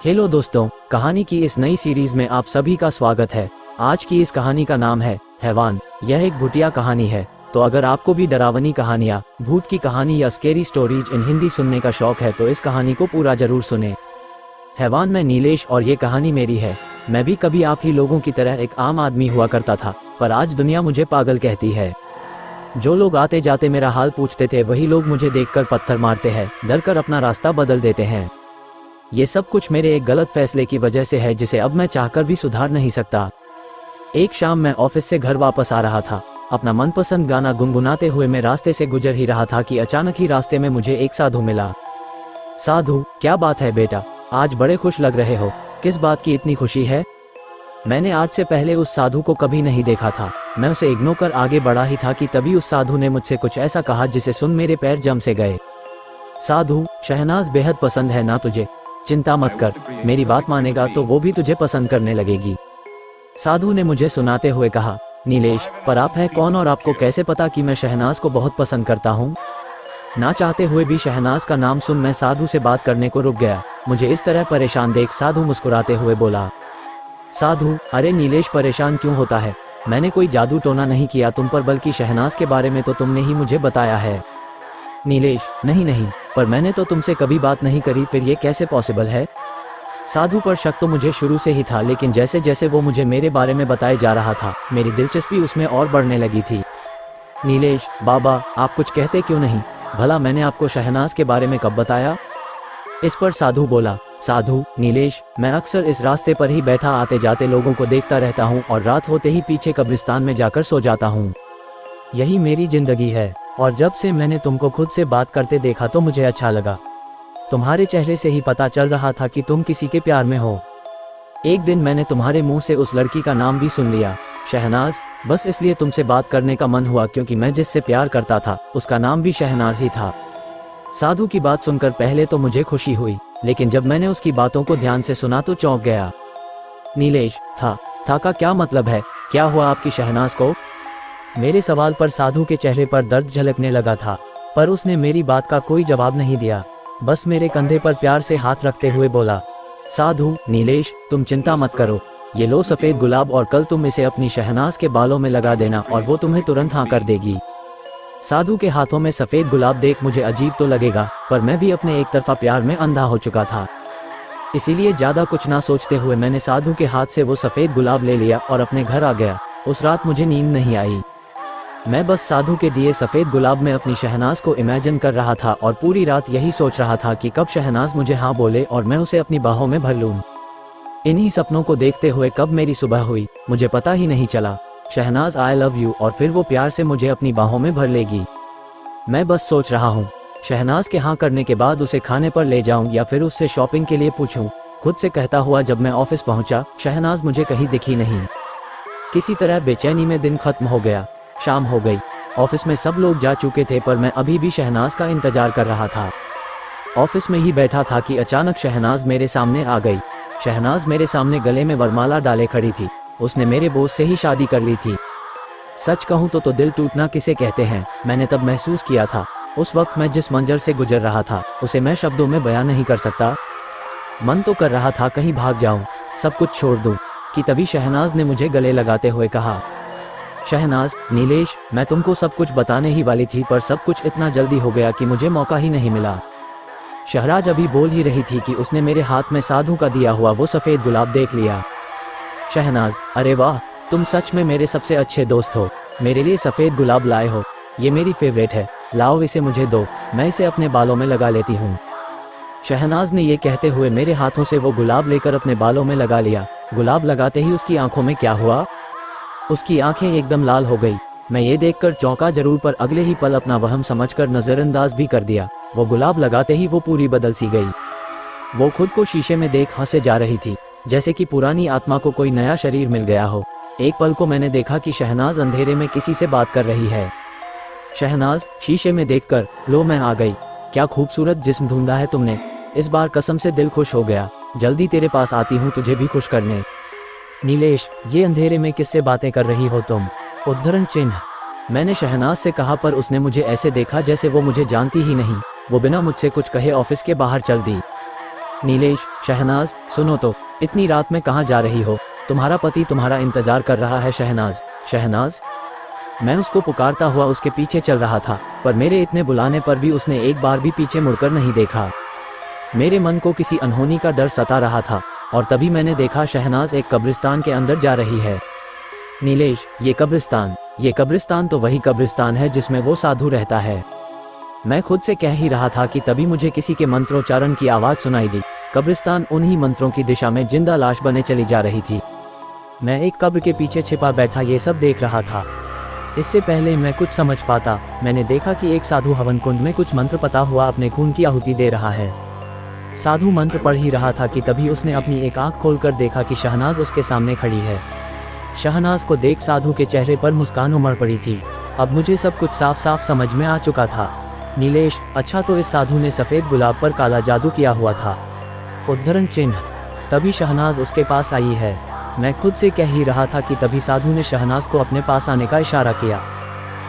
Hello दोस्तों, कहानी की इस नई सीरीज में आप सभी का स्वागत है। आज की इस कहानी का नाम है हैवान। यह एक भूतिया कहानी है, तो अगर आपको भी डरावनी कहानियाँ, भूत की कहानी या स्केरी स्टोरीज इन हिंदी सुनने का शौक है तो इस कहानी को पूरा जरूर सुने। हैवान में नीलेश और ये कहानी मेरी है। मैं भी कभी आप ही लोगों की तरह एक आम आदमी हुआ करता था, पर आज दुनिया मुझे पागल कहती है। जो लोग आते जाते मेरा हाल पूछते थे, वही लोग मुझे देखकर पत्थर मारते हैं, डर कर अपना रास्ता बदल देते हैं। ये सब कुछ मेरे एक गलत फैसले की वजह से है, जिसे अब मैं चाहकर भी सुधार नहीं सकता। एक शाम मैं ऑफिस से घर वापस आ रहा था। अपना मनपसंद गाना गुनगुनाते हुए मैं रास्ते से गुजर ही रहा था कि अचानक ही रास्ते में मुझे एक साधु मिला। साधु, क्या बात है बेटा, आज बड़े खुश लग रहे हो, किस बात की इतनी खुशी है? मैंने आज से पहले उस साधु को कभी नहीं देखा था। मैं उसे इग्नोर कर आगे बढ़ा ही था कि तभी उस साधु ने मुझसे कुछ ऐसा कहा जिसे सुन मेरे पैर जम से गए। साधु, शहनाज बेहद पसंद है ना तुझे? चिंता मत कर, मेरी बात मानेगा तो वो भी तुझे पसंद करने लगेगी। साधु ने मुझे सुनाते हुए कहा, नीलेश, पर आप हैं कौन और आपको कैसे पता कि मैं शहनाज को बहुत पसंद करता हूँ? ना चाहते हुए भी शहनाज का नाम सुन मैं साधु से बात करने को रुक गया। मुझे इस तरह परेशान देख साधु मुस्कुराते हुए बोला, साधु, अरे नीलेश, परेशान क्यों होता है? मैंने कोई जादू टोना नहीं किया तुम पर, बल्कि शहनाज के बारे में तो तुमने ही मुझे बताया है। नीलेश, नहीं, पर मैंने तो तुमसे कभी बात नहीं करी, फिर ये कैसे पॉसिबल है? साधु पर शक तो मुझे शुरू से ही था, लेकिन जैसे जैसे वो मुझे मेरे बारे में बताए जा रहा था, मेरी दिलचस्पी उसमें और बढ़ने लगी थी। नीलेश बाबा, आप कुछ कहते क्यों नहीं? भला मैंने आपको शहनाज के बारे में कब बताया? इस पर साधु बोला, साधु, नीलेश, मैं अक्सर इस रास्ते पर ही बैठा आते जाते लोगों को देखता रहता हूँ और रात होते ही पीछे कब्रिस्तान में जाकर सो जाता हूँ। यही मेरी जिंदगी है, और जब से मैंने तुमको खुद से बात करते देखा तो मुझे अच्छा लगा। तुम्हारे चेहरे से ही पता चल रहा था कि तुम किसी के प्यार में हो। एक दिन मैंने तुम्हारे मुंह से उस लड़की का नाम भी सुन लिया, शहनाज। बस इसलिए तुमसे बात करने का मन हुआ, क्योंकि मैं जिससे प्यार करता था उसका नाम भी शहनाज ही था। साधु की बात सुनकर पहले तो मुझे खुशी हुई, लेकिन जब मैंने उसकी बातों को ध्यान से सुना तो चौंक गया। नीलेश, था का क्या मतलब है? क्या हुआ आपकी शहनाज को? मेरे सवाल पर साधु के चेहरे पर दर्द झलकने लगा था, पर उसने मेरी बात का कोई जवाब नहीं दिया। बस मेरे कंधे पर प्यार से हाथ रखते हुए बोला, साधु, नीलेश, तुम चिंता मत करो, ये लो सफ़ेद गुलाब और कल तुम इसे अपनी शहनाज के बालों में लगा देना और वो तुम्हें तुरंत हाँ कर देगी। साधु के हाथों में सफ़ेद गुलाब देख मुझे अजीब तो लगेगा, पर मैं भी अपने एक तरफा प्यार में अंधा हो चुका था। इसीलिए ज़्यादा कुछ ना सोचते हुए मैंने साधु के हाथ से वो सफ़ेद गुलाब ले लिया और अपने घर आ गया। उस रात मुझे नींद नहीं आई। मैं बस साधु के दिए सफ़ेद गुलाब में अपनी शहनाज को इमेजिन कर रहा था और पूरी रात यही सोच रहा था कि कब शहनाज मुझे हाँ बोले और मैं उसे अपनी बाहों में भर लूँ। इन्हीं सपनों को देखते हुए कब मेरी सुबह हुई, मुझे पता ही नहीं चला। शहनाज, आई लव यू, और फिर वो प्यार से मुझे अपनी बाहों में भर लेगी। मैं बस सोच रहा हूँ, शहनाज के हाँ करने के बाद उसे खाने पर ले जाऊँ या फिर उससे शॉपिंग के लिए पूछूँ। खुद से कहता हुआ जब मैं ऑफिस पहुँचा, शहनाज मुझे कहीं दिखी नहीं। किसी तरह बेचैनी में दिन खत्म हो गया। शाम हो गई। ऑफिस में सब लोग जा चुके थे, पर मैं अभी भी शहनाज का इंतजार कर रहा था। ऑफिस में ही बैठा था कि अचानक शहनाज मेरे सामने आ गई। शहनाज मेरे सामने गले में वरमाला डाले खड़ी थी। उसने मेरे बॉस से ही शादी कर ली थी। सच कहूँ तो दिल टूटना किसे कहते हैं, मैंने तब महसूस किया था। उस वक्त मैं जिस मंजर से गुजर रहा था उसे मैं शब्दों में बयां नहीं कर सकता। मन तो कर रहा था कहीं भाग जाऊं, सब कुछ छोड़ दूं, कि तभी शहनाज ने मुझे गले लगाते हुए कहा, शहनाज, नीलेश, मैं तुमको सब कुछ बताने ही वाली थी, पर सब कुछ इतना जल्दी हो गया कि मुझे मौका ही नहीं मिला। शहनाज अभी बोल ही रही थी कि उसने मेरे हाथ में साधु का दिया हुआ वो सफ़ेद गुलाब देख लिया। शहनाज, अरे वाह, तुम सच में मेरे सबसे अच्छे दोस्त हो। मेरे लिए सफ़ेद गुलाब लाए हो, ये मेरी फेवरेट है। लाओ इसे मुझे दो, मैं इसे अपने बालों में लगा लेती हूँ। शहनाज ने ये कहते हुए मेरे हाथों से वो गुलाब लेकर अपने बालों में लगा लिया। गुलाब लगाते ही उसकी आंखों में क्या हुआ, उसकी आंखें एकदम लाल हो गई। मैं ये देखकर चौंका जरूर, पर अगले ही पल अपना वहम समझकर नज़रअंदाज भी कर दिया। वो गुलाब लगाते ही वो पूरी बदल सी गई। वो खुद को शीशे में देख हंसे जा रही थी, जैसे कि पुरानी आत्मा को कोई नया शरीर मिल गया हो। एक पल को मैंने देखा कि शहनाज अंधेरे में किसी से बात कर रही है। शहनाज, शीशे में देखकर, लो मैं आ गई। क्या खूबसूरत जिस्म ढूंढा है तुमने। इस बार कसम से दिल खुश हो गया। जल्दी तेरे पास आती हूँ तुझे भी खुश करने। नीलेश, ये अंधेरे में किससे बातें कर रही हो तुम? उद्धरण चिन्ह। मैंने शहनाज से कहा, पर उसने मुझे ऐसे देखा जैसे वो मुझे जानती ही नहीं। वो बिना मुझसे कुछ कहे ऑफिस के बाहर चल दी। नीलेश, शहनाज, सुनो तो, इतनी रात में कहाँ जा रही हो? तुम्हारा पति तुम्हारा इंतजार कर रहा है। शहनाज, शहनाज। मैं उसको पुकारता हुआ उसके पीछे चल रहा था, पर मेरे इतने बुलाने पर भी उसने एक बार भी पीछे मुड़कर नहीं देखा। मेरे मन को किसी अनहोनी का डर सता रहा था, और तभी मैंने देखा शहनाज एक कब्रिस्तान के अंदर जा रही है। नीलेश, ये कब्रिस्तान तो वही कब्रिस्तान है जिसमें वो साधु रहता है। मैं खुद से कह ही रहा था कि तभी मुझे किसी के मंत्रोच्चारण की आवाज़ सुनाई दी। कब्रिस्तान उन्हीं मंत्रों की दिशा में जिंदा लाश बने चली जा रही थी। मैं एक कब्र के पीछे छिपा बैठा ये सब देख रहा था। इससे पहले मैं कुछ समझ पाता, मैंने देखा कि एक साधु हवन कुंड में कुछ मंत्र पता हुआ अपने खून की आहुति दे रहा है। साधु मंत्र पढ़ ही रहा था कि तभी उसने अपनी एक आंख खोलकर देखा कि शहनाज उसके सामने खड़ी है। शहनाज को देख साधु के चेहरे पर मुस्कान उमड़ पड़ी थी। अब मुझे सब कुछ साफ साफ समझ में आ चुका था। नीलेश, अच्छा तो इस साधु ने सफ़ेद गुलाब पर काला जादू किया हुआ था। उद्धरण चिन्ह। तभी शहनाज उसके पास आई है। मैं खुद से कह ही रहा था कि तभी साधु ने शहनाज को अपने पास आने का इशारा किया।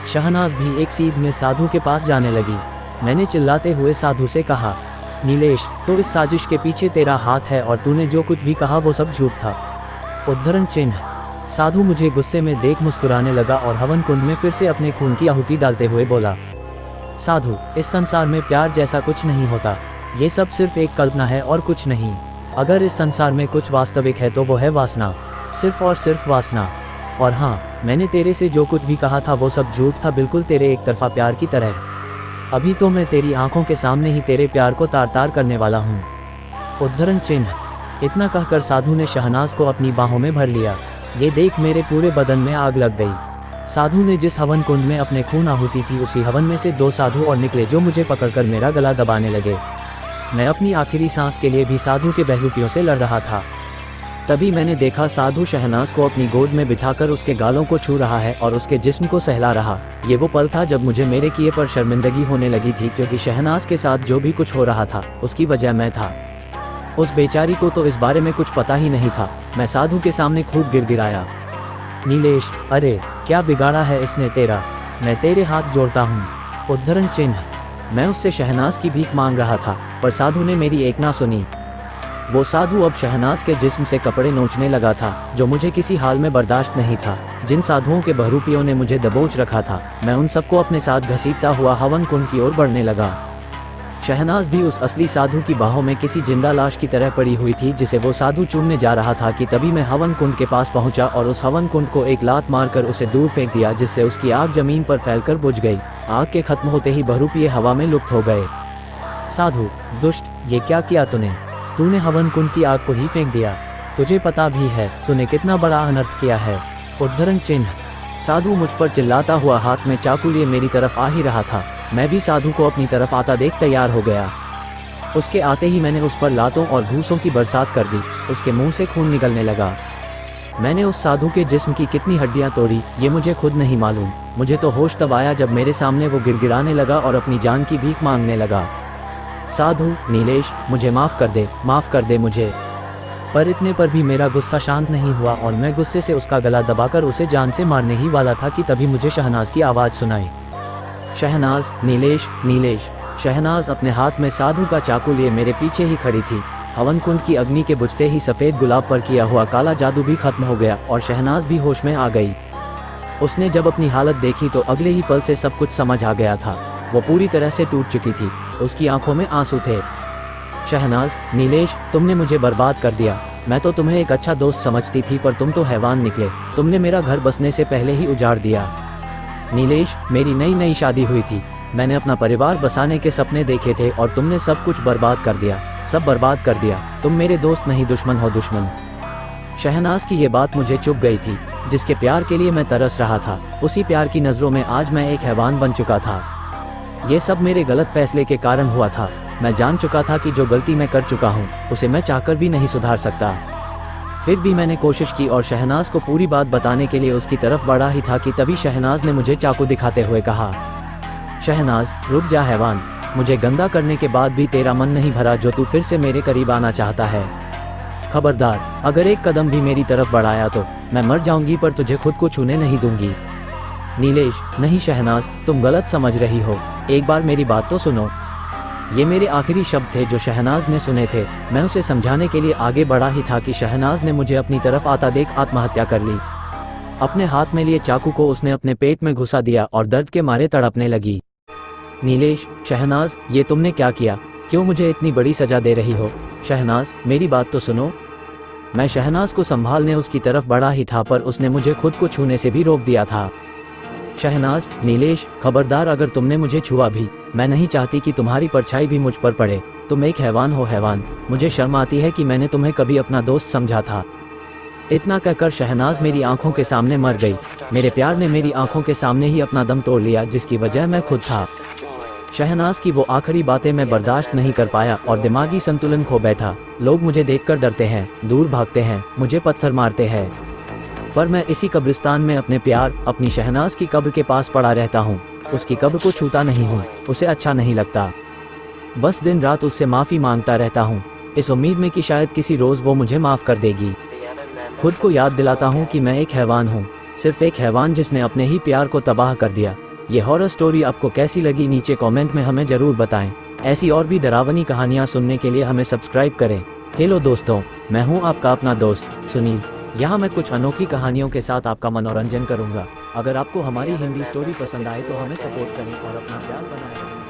शहनाज भी एक सीध में साधु के पास जाने लगी। मैंने चिल्लाते हुए साधु से कहा, नीलेश, तो इस साजिश के पीछे तेरा हाथ है और तूने जो कुछ भी कहा वो सब झूठ था। उद्धरण चिन्ह। साधु मुझे गुस्से में देख मुस्कुराने लगा और हवन कुंड में फिर से अपने खून की आहुति डालते हुए बोला, साधु, इस संसार में प्यार जैसा कुछ नहीं होता। ये सब सिर्फ एक कल्पना है और कुछ नहीं। अगर इस संसार में कुछ वास्तविक है तो वो है वासना, सिर्फ और सिर्फ वासना। और हाँ, मैंने तेरे से जो कुछ भी कहा था वो सब झूठ था, बिल्कुल तेरे एक तरफा प्यार की तरह। अभी तो मैं तेरी आंखों के सामने ही तेरे प्यार को तार तार करने वाला हूँ। उद्धरण चिन्ह। इतना कहकर साधु ने शहनाज को अपनी बाहों में भर लिया। ये देख मेरे पूरे बदन में आग लग गई। साधु ने जिस हवन कुंड में अपने खून आहुति थी उसी हवन में से 2 साधु और निकले जो मुझे पकड़कर मेरा गला दबाने लगे। मैं अपनी आखिरी सांस के लिए भी साधु के बहरूपियों से लड़ रहा था। तभी मैंने देखा साधु शहनाज को अपनी गोद में बिठाकर उसके गालों को छू रहा है और उसके जिस्म को सहला रहा। ये वो पल था जब मुझे मेरे किए पर शर्मिंदगी होने लगी थी, क्योंकि शहनाज के साथ जो भी कुछ हो रहा था उसकी वजह मैं था। उस बेचारी को तो इस बारे में कुछ पता ही नहीं था। मैं साधु के सामने खूब गिड़गिड़ाया, नीलेश, अरे क्या बिगाड़ा है इसने तेरा? मैं तेरे हाथ जोड़ता हूँ। उद्धरण चिन्ह। मैं उससे शहनाज की भीख मांग रहा था, पर साधु ने मेरी एक ना सुनी। वो साधु अब शहनाज के जिस्म से कपड़े नोचने लगा था, जो मुझे किसी हाल में बर्दाश्त नहीं था। जिन साधुओं के बहरूपियों ने मुझे दबोच रखा था, मैं उन सबको अपने साथ घसीटता हुआ हवन कुंड की ओर बढ़ने लगा। शहनाज भी उस असली साधु की बाहों में किसी जिंदा लाश की तरह पड़ी हुई थी, जिसे वो साधु चूमने जा रहा था कि तभी मैं हवन कुंड के पास पहुंचा और उस हवन कुंड को एक लात मारकर उसे दूर फेंक दिया, जिससे उसकी आग जमीन पर फैलकर बुझ गई। आग के खत्म होते ही बहरूपिये हवा में लुप्त हो गए। साधु, दुष्ट, ये क्या किया तूने? तूने हवन कुंड की आग को ही फेंक दिया। तुझे पता भी है तूने कितना बड़ा अनर्थ किया है। उद्धरण चिन्ह। साधु मुझ पर चिल्लाता हुआ हाथ में चाकू लिए मेरी तरफ आ ही रहा था। मैं भी साधु को अपनी तरफ आता देख तैयार हो गया। उसके आते ही मैंने उस पर लातों और घूसों की बरसात कर दी। उसके मुंह से खून निकलने लगा। मैंने उस साधु के जिस्म की कितनी हड्डियां तोड़ी ये मुझे खुद नहीं मालूम। मुझे तो होश तब आया जब मेरे सामने वो गिड़गिड़ाने लगा और अपनी जान की भीख मांगने लगा। साधु, नीलेश, मुझे माफ़ कर दे मुझे। पर इतने पर भी मेरा गुस्सा शांत नहीं हुआ और मैं गुस्से से उसका गला दबाकर उसे जान से मारने ही वाला था कि तभी मुझे शहनाज की आवाज़ सुनाई, शहनाज, नीलेश, नीलेश। शहनाज अपने हाथ में साधु का चाकू लिए मेरे पीछे ही खड़ी थी। हवन कुंड की अग्नि के बुझते ही सफ़ेद गुलाब पर किया हुआ काला जादू भी खत्म हो गया और शहनाज भी होश में आ गई। उसने जब अपनी हालत देखी तो अगले ही पल से सब कुछ समझ आ गया था। वो पूरी तरह से टूट चुकी थी। उसकी आंखों में आंसू थे। शहनाज, नीलेश, तुमने मुझे बर्बाद कर दिया। मैं तो तुम्हें एक अच्छा दोस्त समझती थी, पर तुम तो हैवान निकले। तुमने मेरा घर बसने से पहले ही उजाड़ दिया। नीलेश, मेरी नई शादी हुई थी। मैंने अपना परिवार बसाने के सपने देखे थे और तुमने सब कुछ बर्बाद कर दिया। सब बर्बाद कर दिया। तुम मेरे दोस्त नहीं, दुश्मन हो, दुश्मन। शहनाज की ये बात मुझे चुभ गई थी। जिसके प्यार के लिए मैं तरस रहा था, उसी प्यार की नज़रों में आज मैं एक हैवान बन चुका था। ये सब मेरे गलत फैसले के कारण हुआ था। मैं जान चुका था कि जो गलती मैं कर चुका हूँ उसे मैं चाहकर भी नहीं सुधार सकता। फिर भी मैंने कोशिश की और शहनाज को पूरी बात बताने के लिए उसकी तरफ बढ़ा ही था कि तभी शहनाज ने मुझे चाकू दिखाते हुए कहा, शहनाज, रुक जा हैवान। मुझे गंदा करने के बाद भी तेरा मन नहीं भरा जो तू फिर से मेरे करीब आना चाहता है। खबरदार, अगर एक कदम भी मेरी तरफ बढ़ाया तो मैं मर जाऊंगी, पर तुझे खुद को छूने नहीं दूंगी। नीलेश, नहीं शहनाज, तुम गलत समझ रही हो। एक बार मेरी बात तो सुनो। ये मेरे आखिरी शब्द थे जो शहनाज ने सुने थे। मैं उसे समझाने के लिए आगे बढ़ा ही था कि शहनाज ने मुझे अपनी तरफ आता देख आत्महत्या कर ली। अपने हाथ में लिए चाकू को उसने अपने पेट में घुसा दिया और दर्द के मारे तड़पने लगी। नीलेश, शहनाज, ये तुमने क्या किया? क्यों मुझे इतनी बड़ी सजा दे रही हो? शहनाज, मेरी बात तो सुनो। मैं शहनाज को संभालने उसकी तरफ बढ़ा ही था पर उसने मुझे खुद को छूने से भी रोक दिया था। शहनाज, नीलेश, खबरदार, अगर तुमने मुझे छुआ भी, मैं नहीं चाहती कि तुम्हारी परछाई भी मुझ पर पड़े। तुम एक हैवान हो हैवान। मुझे शर्म आती है कि मैंने तुम्हें कभी अपना दोस्त समझा था। इतना कहकर शहनाज मेरी आंखों के सामने मर गई। मेरे प्यार ने मेरी आंखों के सामने ही अपना दम तोड़ लिया, जिसकी वजह मैं खुद था। शहनाज की वो आखिरी बातें मैं बर्दाश्त नहीं कर पाया और दिमागी संतुलन खो बैठा। लोग मुझे देखकर डरते हैं, दूर भागते हैं, मुझे पत्थर मारते हैं, पर मैं इसी कब्रिस्तान में अपने प्यार, अपनी शहनाज की कब्र के पास पड़ा रहता हूँ। उसकी कब्र को छूता नहीं हूँ, उसे अच्छा नहीं लगता। बस दिन रात उससे माफ़ी मांगता रहता हूँ, इस उम्मीद में कि शायद किसी रोज़ वो मुझे माफ़ कर देगी। खुद को याद दिलाता हूँ कि मैं एक हैवान हूँ, सिर्फ एक हैवान जिसने अपने ही प्यार को तबाह कर दिया। ये हॉरर स्टोरी आपको कैसी लगी नीचे कमेंट में हमें ज़रूर बताएं। ऐसी और भी डरावनी कहानियाँ सुनने के लिए हमें सब्सक्राइब करें। हेलो दोस्तों, मैं हूँ आपका अपना दोस्त सुनील। यहाँ मैं कुछ अनोखी कहानियों के साथ आपका मनोरंजन करूँगा। अगर आपको हमारी हिंदी स्टोरी पसंद आए तो हमें सपोर्ट करें और अपना प्यार बनाए रखें।